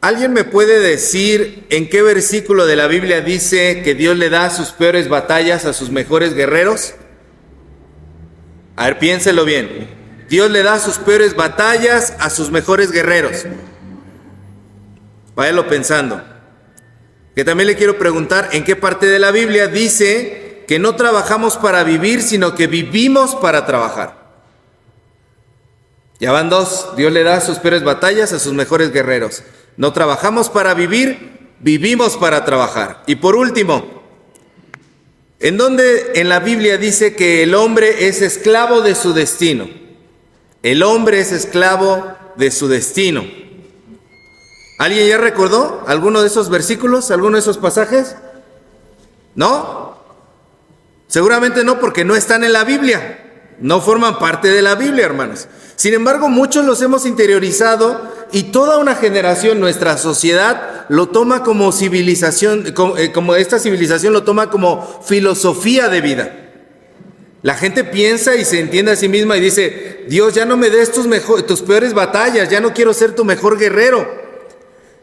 ¿Alguien me puede decir en qué versículo de la Biblia dice que Dios le da sus peores batallas a sus mejores guerreros? A ver, piénselo bien. Dios le da sus peores batallas a sus mejores guerreros. Váyalo pensando. Que también le quiero preguntar en qué parte de la Biblia dice que no trabajamos para vivir, sino que vivimos para trabajar. Ya van dos. Dios le da sus peores batallas a sus mejores guerreros. No trabajamos para vivir, vivimos para trabajar. Y por último, ¿en dónde en la Biblia dice que el hombre es esclavo de su destino? El hombre es esclavo de su destino. ¿Alguien ya recordó alguno de esos versículos, alguno de esos pasajes? ¿No? Seguramente no, porque no están en la Biblia. No forman parte de la Biblia, hermanos. Sin embargo, muchos los hemos interiorizado y toda una generación, nuestra sociedad, lo toma como civilización, como esta civilización lo toma como filosofía de vida. La gente piensa y se entiende a sí misma y dice: Dios, ya no me des tus peores batallas, ya no quiero ser tu mejor guerrero.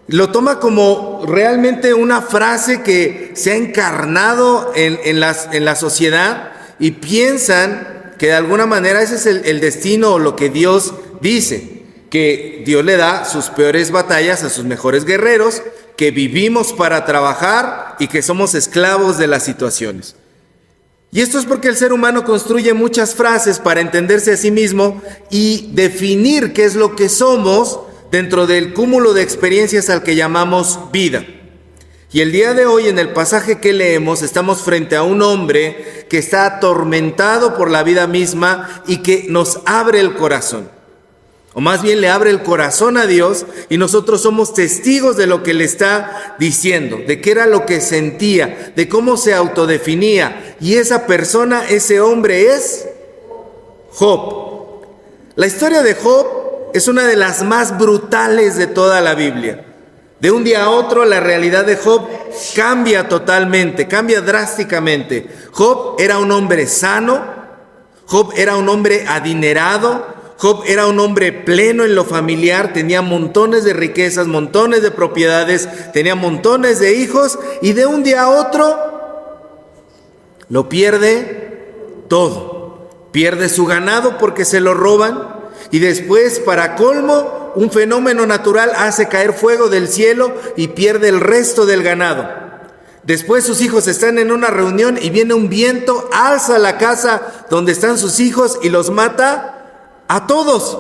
Lo toma como realmente una frase que se ha encarnado en la sociedad y piensan que de alguna manera ese es el destino o lo que Dios dice, que Dios le da sus peores batallas a sus mejores guerreros, que vivimos para trabajar y que somos esclavos de las situaciones. Y esto es porque el ser humano construye muchas frases para entenderse a sí mismo y definir qué es lo que somos dentro del cúmulo de experiencias al que llamamos vida. Y el día de hoy, en el pasaje que leemos, estamos frente a un hombre que está atormentado por la vida misma y que nos abre el corazón. O más bien le abre el corazón a Dios y nosotros somos testigos de lo que le está diciendo, de qué era lo que sentía, de cómo se autodefinía. Y esa persona, ese hombre es Job. La historia de Job es una de las más brutales de toda la Biblia. De un día a otro la realidad de Job cambia totalmente, cambia drásticamente. Job era un hombre sano, Job era un hombre adinerado, Job era un hombre pleno en lo familiar, tenía montones de riquezas, montones de propiedades, tenía montones de hijos y de un día a otro lo pierde todo. Pierde su ganado porque se lo roban y después, para colmo, un fenómeno natural hace caer fuego del cielo y pierde el resto del ganado. Después sus hijos están en una reunión y viene un viento, alza la casa donde están sus hijos y los mata a todos.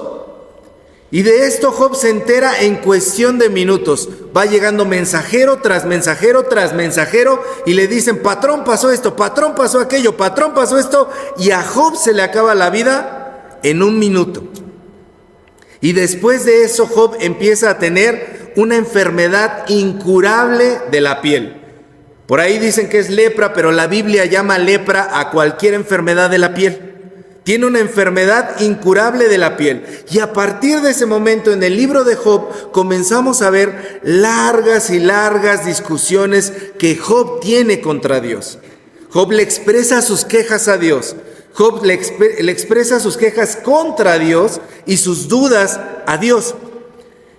Y de esto Job se entera en cuestión de minutos. Va llegando mensajero tras mensajero tras mensajero y le dicen: patrón, pasó esto, patrón, pasó aquello, patrón, pasó esto. Y a Job se le acaba la vida en un minuto. Y después de eso Job empieza a tener una enfermedad incurable de la piel. Por ahí dicen que es lepra, pero la Biblia llama lepra a cualquier enfermedad de la piel. Tiene una enfermedad incurable de la piel. Y a partir de ese momento en el libro de Job comenzamos a ver largas y largas discusiones que Job tiene contra Dios. Job le expresa sus quejas a Dios. Job le expresa sus quejas contra Dios y sus dudas a Dios.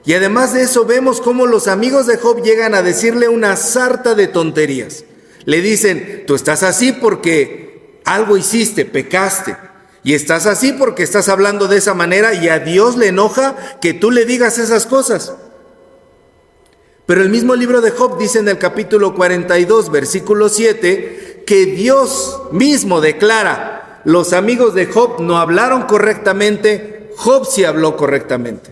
Y además de eso vemos cómo los amigos de Job llegan a decirle una sarta de tonterías. Le dicen: tú estás así porque algo hiciste, pecaste. Y estás así porque estás hablando de esa manera y a Dios le enoja que tú le digas esas cosas. Pero el mismo libro de Job dice en el capítulo 42, versículo 7, que Dios mismo declara: los amigos de Job no hablaron correctamente, Job sí habló correctamente.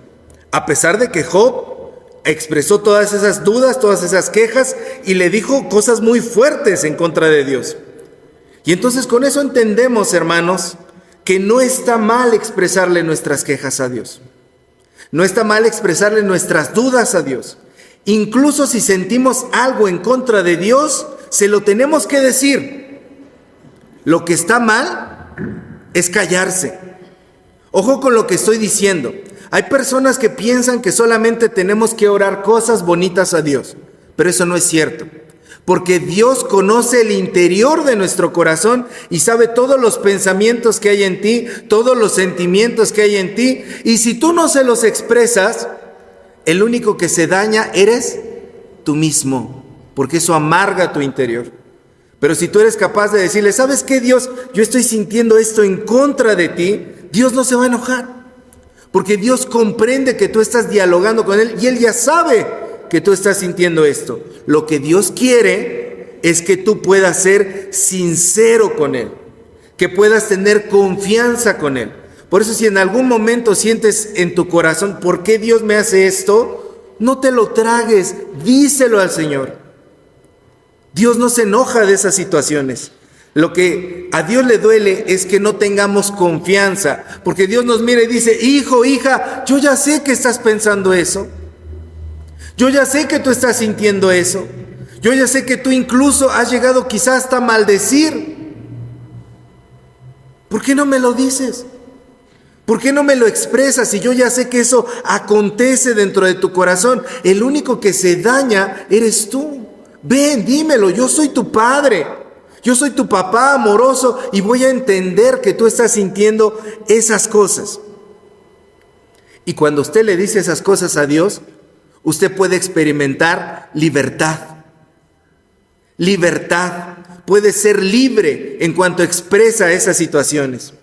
A pesar de que Job expresó todas esas dudas, todas esas quejas y le dijo cosas muy fuertes en contra de Dios. Y entonces con eso entendemos, hermanos, que no está mal expresarle nuestras quejas a Dios. No está mal expresarle nuestras dudas a Dios. Incluso si sentimos algo en contra de Dios, se lo tenemos que decir. Lo que está mal es callarse. Ojo con lo que estoy diciendo. Hay personas que piensan que solamente tenemos que orar cosas bonitas a Dios, pero eso no es cierto. Porque Dios conoce el interior de nuestro corazón y sabe todos los pensamientos que hay en ti, todos los sentimientos que hay en ti. Y si tú no se los expresas, el único que se daña eres tú mismo, porque eso amarga tu interior. Pero si tú eres capaz de decirle, ¿sabes qué, Dios? Yo estoy sintiendo esto en contra de ti, Dios no se va a enojar, porque Dios comprende que tú estás dialogando con Él y Él ya sabe que tú estás sintiendo esto. Lo que Dios quiere es que tú puedas ser sincero con Él, que puedas tener confianza con Él. Por eso si en algún momento sientes en tu corazón, ¿por qué Dios me hace esto? No te lo tragues, díselo al Señor. Dios no se enoja de esas situaciones. Lo que a Dios le duele es que no tengamos confianza, porque Dios nos mira y dice, hijo, hija, yo ya sé que estás pensando eso. Yo ya sé que tú estás sintiendo eso. Yo ya sé que tú incluso has llegado quizás hasta maldecir. ¿Por qué no me lo dices? ¿Por qué no me lo expresas si yo ya sé que eso acontece dentro de tu corazón? El único que se daña eres tú. Ven, dímelo, yo soy tu padre. Yo soy tu papá amoroso y voy a entender que tú estás sintiendo esas cosas. Y cuando usted le dice esas cosas a Dios, usted puede experimentar libertad. Libertad. Puede ser libre en cuanto expresa esas situaciones.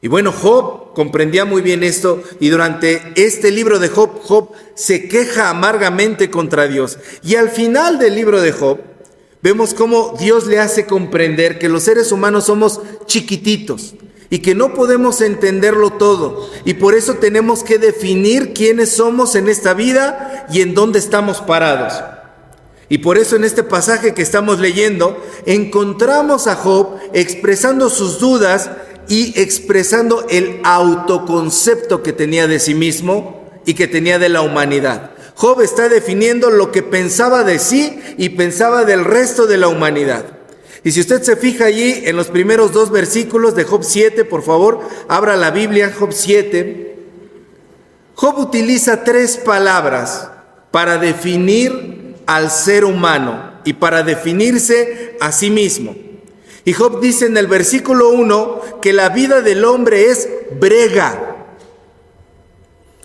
Y bueno, Job comprendía muy bien esto y durante este libro de Job, Job se queja amargamente contra Dios. Y al final del libro de Job, vemos cómo Dios le hace comprender que los seres humanos somos chiquititos y que no podemos entenderlo todo. Y por eso tenemos que definir quiénes somos en esta vida y en dónde estamos parados. Y por eso en este pasaje que estamos leyendo, encontramos a Job expresando sus dudas y expresando el autoconcepto que tenía de sí mismo y que tenía de la humanidad. Job está definiendo lo que pensaba de sí y pensaba del resto de la humanidad. Y si usted se fija allí en los primeros 2 versículos de Job 7, por favor, abra la Biblia, Job 7. Job utiliza 3 palabras para definir al ser humano y para definirse a sí mismo. Y Job dice en el versículo 1 que la vida del hombre es brega.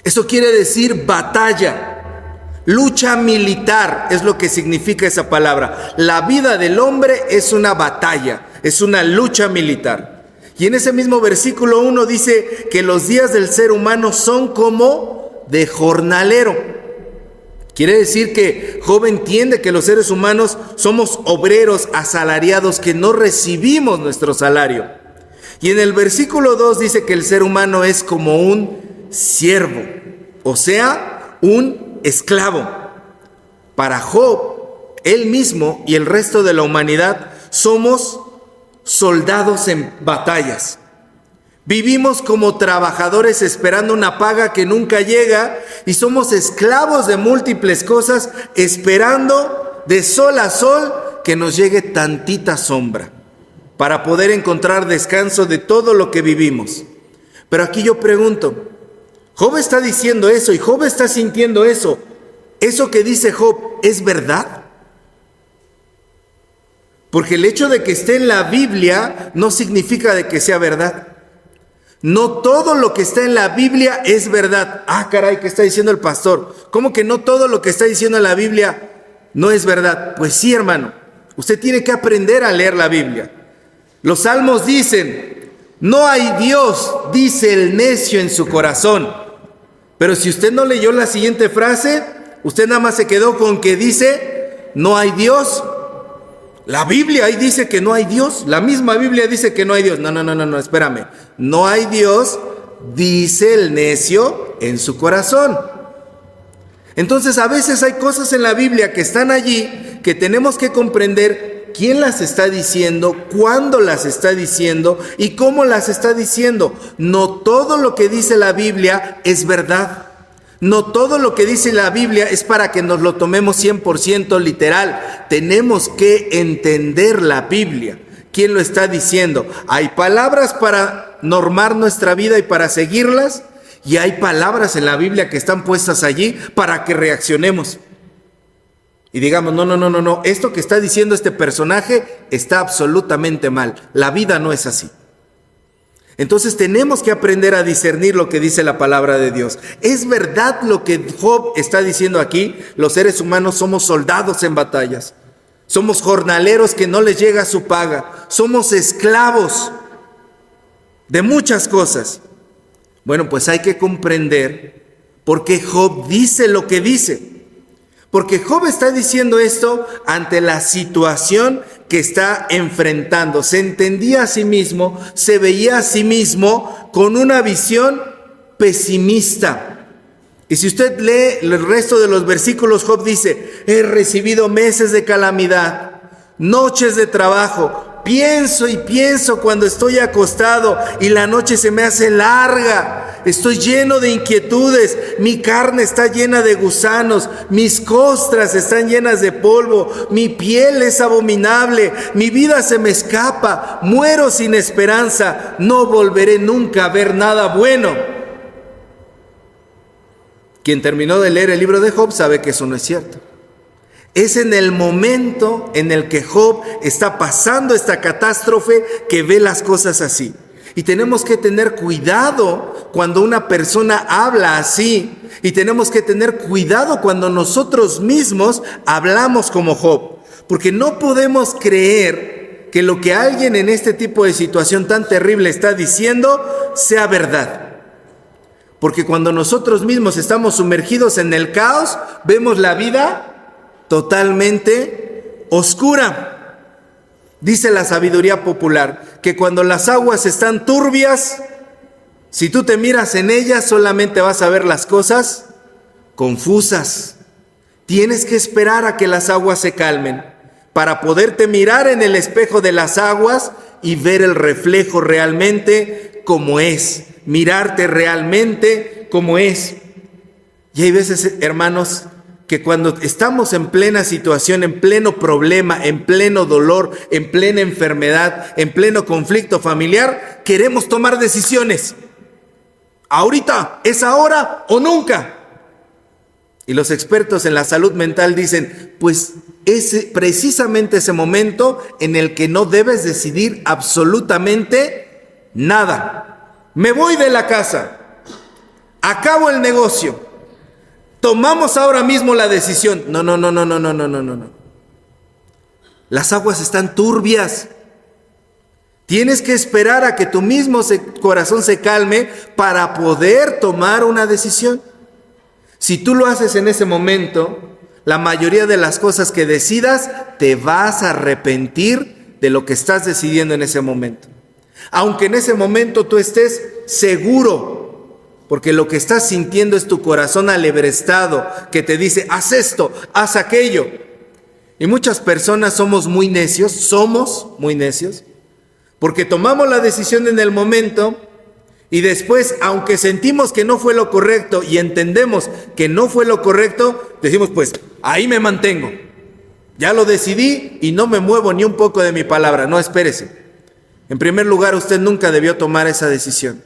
Eso quiere decir batalla, lucha militar, es lo que significa esa palabra. La vida del hombre es una batalla, es una lucha militar. Y en ese mismo versículo 1 dice que los días del ser humano son como de jornalero. Quiere decir que Job entiende que los seres humanos somos obreros asalariados que no recibimos nuestro salario. Y en el versículo 2 dice que el ser humano es como un siervo, o sea, un esclavo. Para Job, él mismo y el resto de la humanidad somos soldados en batallas. Vivimos como trabajadores esperando una paga que nunca llega y somos esclavos de múltiples cosas esperando de sol a sol que nos llegue tantita sombra para poder encontrar descanso de todo lo que vivimos. Pero aquí yo pregunto, Job está diciendo eso y Job está sintiendo eso. ¿Eso que dice Job es verdad? Porque el hecho de que esté en la Biblia no significa de que sea verdad. No todo lo que está en la Biblia es verdad. Ah, caray, ¿qué está diciendo el pastor? ¿Cómo que no todo lo que está diciendo en la Biblia no es verdad? Pues sí, hermano. Usted tiene que aprender a leer la Biblia. Los salmos dicen, no hay Dios, dice el necio en su corazón. Pero si usted no leyó la siguiente frase, usted nada más se quedó con que dice, no hay Dios. La Biblia ahí dice que no hay Dios. La misma Biblia dice que no hay Dios. No, espérame. No hay Dios, dice el necio en su corazón. Entonces a veces hay cosas en la Biblia que están allí que tenemos que comprender quién las está diciendo, cuándo las está diciendo y cómo las está diciendo. No todo lo que dice la Biblia es verdad. No todo lo que dice la Biblia es para que nos lo tomemos 100% literal. Tenemos que entender la Biblia. ¿Quién lo está diciendo? Hay palabras para normar nuestra vida y para seguirlas, y hay palabras en la Biblia que están puestas allí para que reaccionemos. Y digamos, no, esto que está diciendo este personaje está absolutamente mal. La vida no es así. Entonces tenemos que aprender a discernir lo que dice la palabra de Dios. ¿Es verdad lo que Job está diciendo aquí? Los seres humanos somos soldados en batallas. Somos jornaleros que no les llega su paga. Somos esclavos de muchas cosas. Bueno, pues hay que comprender por qué Job dice lo que dice. Porque Job está diciendo esto ante la situación que está enfrentando. Se entendía a sí mismo, se veía a sí mismo con una visión pesimista. Y si usted lee el resto de los versículos, Job dice: he recibido meses de calamidad, noches de trabajo. Pienso y pienso cuando estoy acostado y la noche se me hace larga. Estoy lleno de inquietudes, mi carne está llena de gusanos, mis costras están llenas de polvo, mi piel es abominable, mi vida se me escapa, muero sin esperanza, no volveré nunca a ver nada bueno. Quien terminó de leer el libro de Job sabe que eso no es cierto. Es en el momento en el que Job está pasando esta catástrofe que ve las cosas así. Y tenemos que tener cuidado cuando una persona habla así. Y tenemos que tener cuidado cuando nosotros mismos hablamos como Job. Porque no podemos creer que lo que alguien en este tipo de situación tan terrible está diciendo sea verdad. Porque cuando nosotros mismos estamos sumergidos en el caos, vemos la vida totalmente oscura. Dice la sabiduría popular que cuando las aguas están turbias, si tú te miras en ellas, solamente vas a ver las cosas confusas. Tienes que esperar a que las aguas se calmen para poderte mirar en el espejo de las aguas y ver el reflejo realmente como es, mirarte realmente como es. Y hay veces, hermanos, que cuando estamos en plena situación, en pleno problema, en pleno dolor, en plena enfermedad, en pleno conflicto familiar, queremos tomar decisiones. Ahorita, es ahora o nunca. Y los expertos en la salud mental dicen, pues es precisamente ese momento en el que no debes decidir absolutamente nada. Me voy de la casa, acabo el negocio. Tomamos ahora mismo la decisión. No. Las aguas están turbias. Tienes que esperar a que tu mismo corazón se calme para poder tomar una decisión. Si tú lo haces en ese momento, la mayoría de las cosas que decidas, te vas a arrepentir de lo que estás decidiendo en ese momento. Aunque en ese momento tú estés seguro, porque lo que estás sintiendo es tu corazón alebrestado que te dice, haz esto, haz aquello. Y muchas personas somos muy necios, porque tomamos la decisión en el momento y después, aunque sentimos que no fue lo correcto y entendemos que no fue lo correcto, decimos, pues, ahí me mantengo. Ya lo decidí y no me muevo ni un poco de mi palabra. No, espérese. En primer lugar, usted nunca debió tomar esa decisión.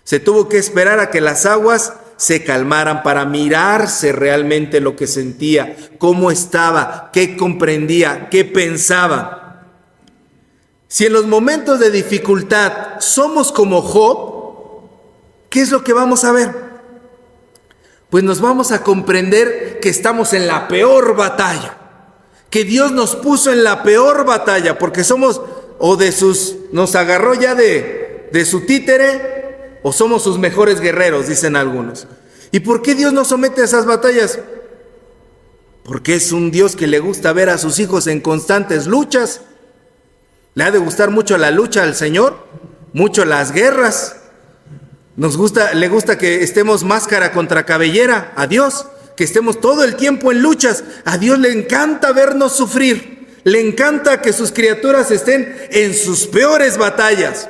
Se tuvo que esperar a que las aguas se calmaran para mirarse realmente lo que sentía, cómo estaba, qué comprendía, qué pensaba. Si en los momentos de dificultad somos como Job, ¿qué es lo que vamos a ver? Pues nos vamos a comprender que estamos en la peor batalla, que Dios nos puso en la peor batalla, porque somos nos agarró ya de su títere, o somos sus mejores guerreros, dicen algunos. ¿Y por qué Dios nos somete a esas batallas? Porque es un Dios que le gusta ver a sus hijos en constantes luchas. Le ha de gustar mucho la lucha al Señor, mucho las guerras. Le gusta que estemos máscara contra cabellera a Dios, que estemos todo el tiempo en luchas. A Dios le encanta vernos sufrir, le encanta que sus criaturas estén en sus peores batallas.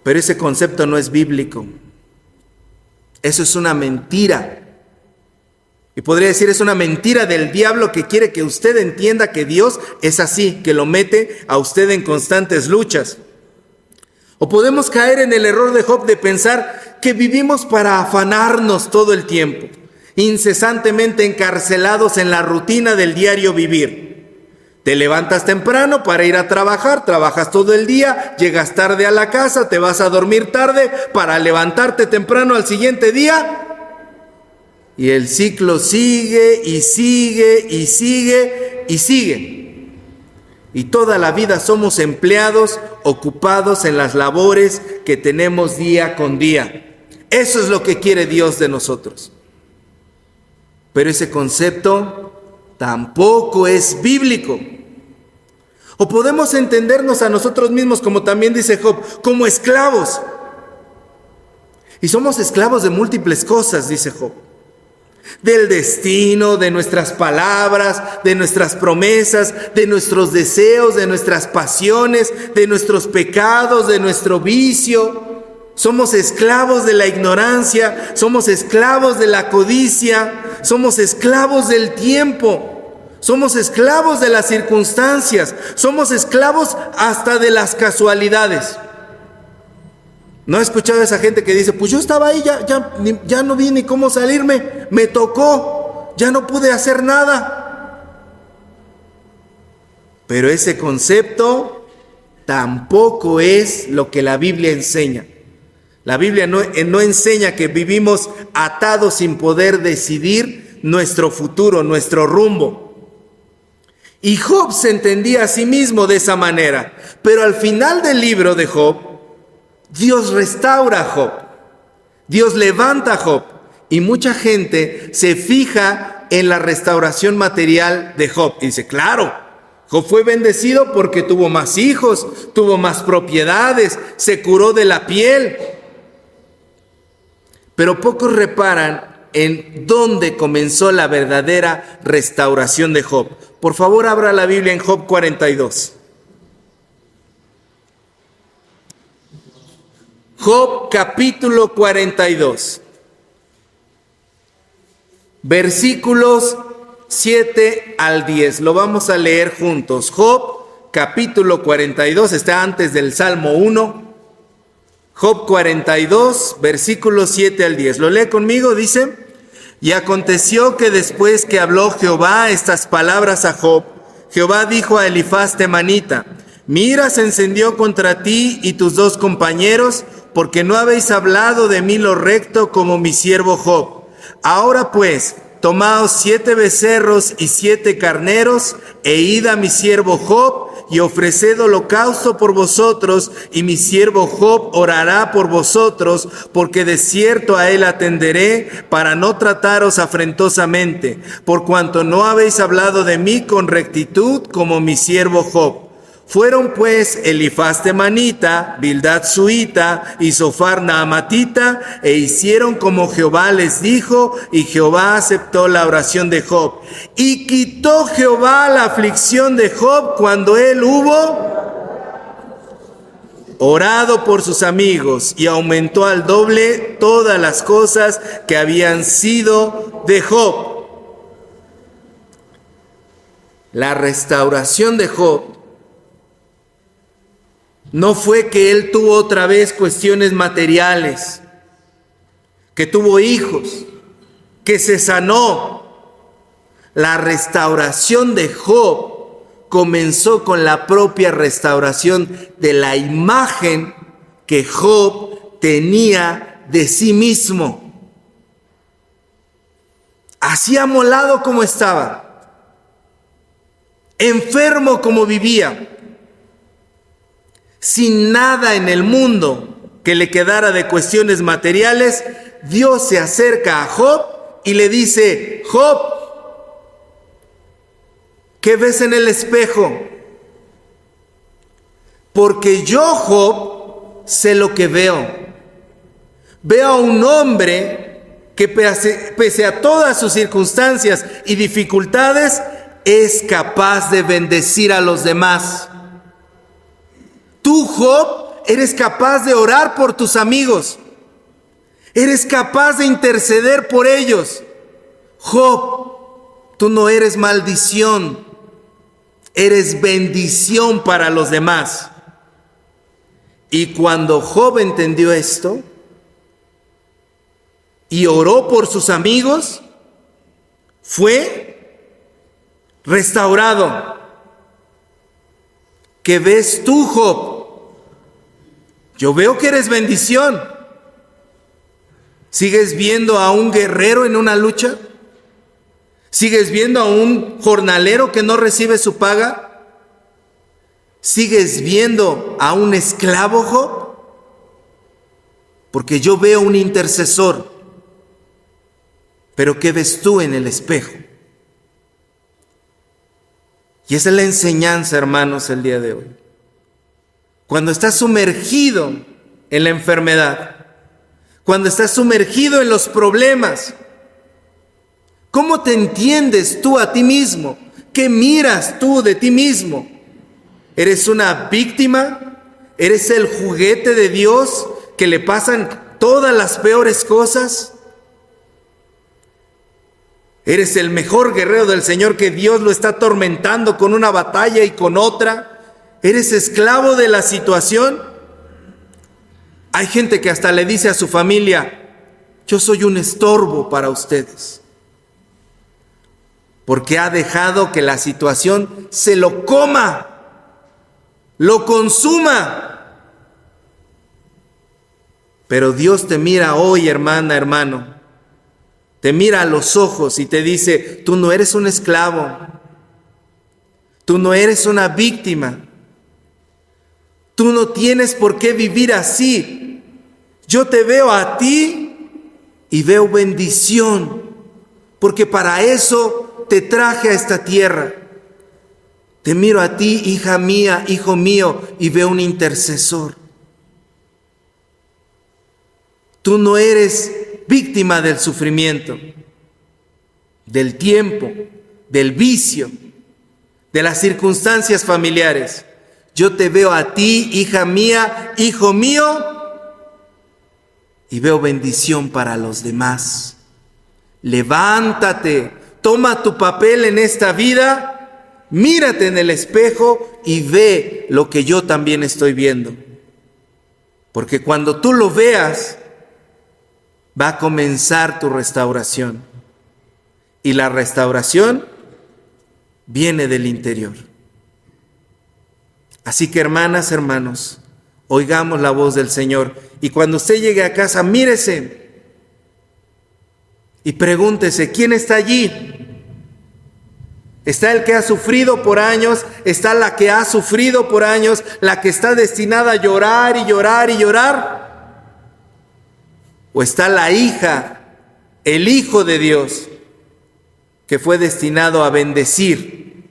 Pero ese concepto no es bíblico. Eso es una mentira. Y podría decir, es una mentira del diablo que quiere que usted entienda que Dios es así, que lo mete a usted en constantes luchas. O podemos caer en el error de Job de pensar que vivimos para afanarnos todo el tiempo, incesantemente encarcelados en la rutina del diario vivir. Te levantas temprano para ir a trabajar, trabajas todo el día, llegas tarde a la casa, te vas a dormir tarde para levantarte temprano al siguiente día. Y el ciclo sigue y sigue y sigue y sigue. Y toda la vida somos empleados ocupados en las labores que tenemos día con día. Eso es lo que quiere Dios de nosotros. Pero ese concepto tampoco es bíblico. O podemos entendernos a nosotros mismos, como también dice Job, como esclavos. Y somos esclavos de múltiples cosas, dice Job. Del destino, de nuestras palabras, de nuestras promesas, de nuestros deseos, de nuestras pasiones, de nuestros pecados, de nuestro vicio. Somos esclavos de la ignorancia, somos esclavos de la codicia, somos esclavos del tiempo, somos esclavos de las circunstancias, somos esclavos hasta de las casualidades. ¿No he escuchado a esa gente que dice, pues yo estaba ahí, ya no vi ni cómo salirme, me tocó, ya no pude hacer nada? Pero ese concepto tampoco es lo que la Biblia enseña. La Biblia no enseña que vivimos atados sin poder decidir nuestro futuro, nuestro rumbo. Y Job se entendía a sí mismo de esa manera. Pero al final del libro de Job, Dios restaura a Job. Dios levanta a Job. Y mucha gente se fija en la restauración material de Job. Y dice, claro, Job fue bendecido porque tuvo más hijos, tuvo más propiedades, se curó de la piel. Pero pocos reparan en dónde comenzó la verdadera restauración de Job. Por favor, abra la Biblia en Job 42. Job capítulo 42. Versículos 7 al 10. Lo vamos a leer juntos. Job capítulo 42, está antes del Salmo 1. Job 42, versículos 7 al 10. ¿Lo lee conmigo? Dice: Y aconteció que después que habló Jehová estas palabras a Job, Jehová dijo a Elifaz temanita: Mi ira se encendió contra ti y tus dos compañeros, porque no habéis hablado de mí lo recto como mi siervo Job. Ahora pues, tomaos 7 becerros y 7 carneros, e id a mi siervo Job, y ofreced holocausto por vosotros, y mi siervo Job orará por vosotros, porque de cierto a él atenderé, para no trataros afrentosamente, por cuanto no habéis hablado de mí con rectitud como mi siervo Job. Fueron pues Elifaz temanita, Bildad suita y Sofar naamatita, e hicieron como Jehová les dijo, y Jehová aceptó la oración de Job. Y quitó Jehová la aflicción de Job cuando él hubo orado por sus amigos, y aumentó al doble todas las cosas que habían sido de Job. La restauración de Job no fue que él tuvo otra vez cuestiones materiales, que tuvo hijos, que se sanó. La restauración de Job comenzó con la propia restauración de la imagen que Job tenía de sí mismo. Así amolado como estaba, enfermo como vivía, sin nada en el mundo que le quedara de cuestiones materiales, Dios se acerca a Job y le dice: Job, ¿qué ves en el espejo? Porque yo, Job, sé lo que veo. Veo a un hombre que pese a todas sus circunstancias y dificultades, es capaz de bendecir a los demás. Tú, Job, eres capaz de orar por tus amigos. Eres capaz de interceder por ellos. Job, tú no eres maldición, eres bendición para los demás. Y cuando Job entendió esto y oró por sus amigos, fue restaurado. ¿Qué ves tú, Job? Yo veo que eres bendición. ¿Sigues viendo a un guerrero en una lucha? ¿Sigues viendo a un jornalero que no recibe su paga? ¿Sigues viendo a un esclavo, Job? Porque yo veo un intercesor. Pero ¿qué ves tú en el espejo? Y esa es la enseñanza, hermanos, el día de hoy. Cuando estás sumergido en la enfermedad, cuando estás sumergido en los problemas, ¿cómo te entiendes tú a ti mismo? ¿Qué miras tú de ti mismo? ¿Eres una víctima? ¿Eres el juguete de Dios que le pasan todas las peores cosas? ¿Eres el mejor guerrero del Señor que Dios lo está atormentando con una batalla y con otra? ¿Eres esclavo de la situación? Hay gente que hasta le dice a su familia: yo soy un estorbo para ustedes. Porque ha dejado que la situación se lo coma, lo consuma. Pero Dios te mira hoy, hermana, hermano. Te mira a los ojos y te dice: tú no eres un esclavo. Tú no eres una víctima. Tú no tienes por qué vivir así. Yo te veo a ti y veo bendición, porque para eso te traje a esta tierra. Te miro a ti, hija mía, hijo mío, y veo un intercesor. Tú no eres víctima del sufrimiento, del tiempo, del vicio, de las circunstancias familiares. Yo te veo a ti, hija mía, hijo mío, y veo bendición para los demás. Levántate, toma tu papel en esta vida, mírate en el espejo y ve lo que yo también estoy viendo. Porque cuando tú lo veas, va a comenzar tu restauración. Y la restauración viene del interior. Así que, hermanas, hermanos, oigamos la voz del Señor. Y cuando usted llegue a casa, mírese y pregúntese: ¿quién está allí? ¿Está el que ha sufrido por años? ¿Está la que ha sufrido por años? ¿La que está destinada a llorar y llorar y llorar? ¿O está la hija, el hijo de Dios, que fue destinado a bendecir?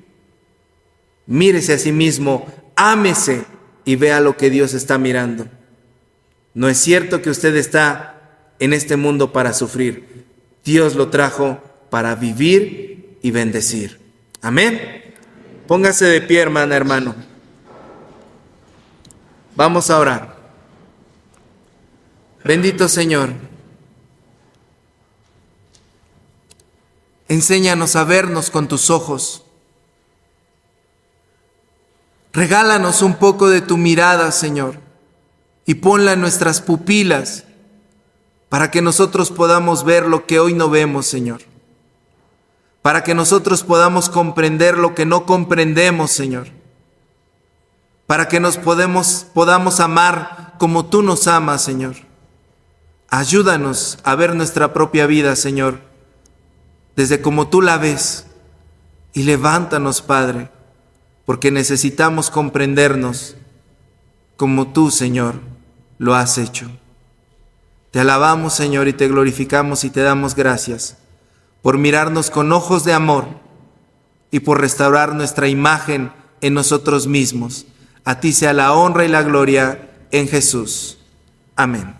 Mírese a sí mismo, ámese y vea lo que Dios está mirando. No es cierto que usted está en este mundo para sufrir. Dios lo trajo para vivir y bendecir. Amén. Póngase de pie, hermana, hermano. Vamos a orar. Bendito Señor, enséñanos a vernos con tus ojos. Regálanos un poco de tu mirada, Señor, y ponla en nuestras pupilas para que nosotros podamos ver lo que hoy no vemos, Señor. Para que nosotros podamos comprender lo que no comprendemos, Señor. Para que nos podamos amar como tú nos amas, Señor. Ayúdanos a ver nuestra propia vida, Señor, desde como tú la ves. Y levántanos, Padre, porque necesitamos comprendernos como tú, Señor, lo has hecho. Te alabamos, Señor, y te glorificamos y te damos gracias por mirarnos con ojos de amor y por restaurar nuestra imagen en nosotros mismos. A ti sea la honra y la gloria en Jesús. Amén.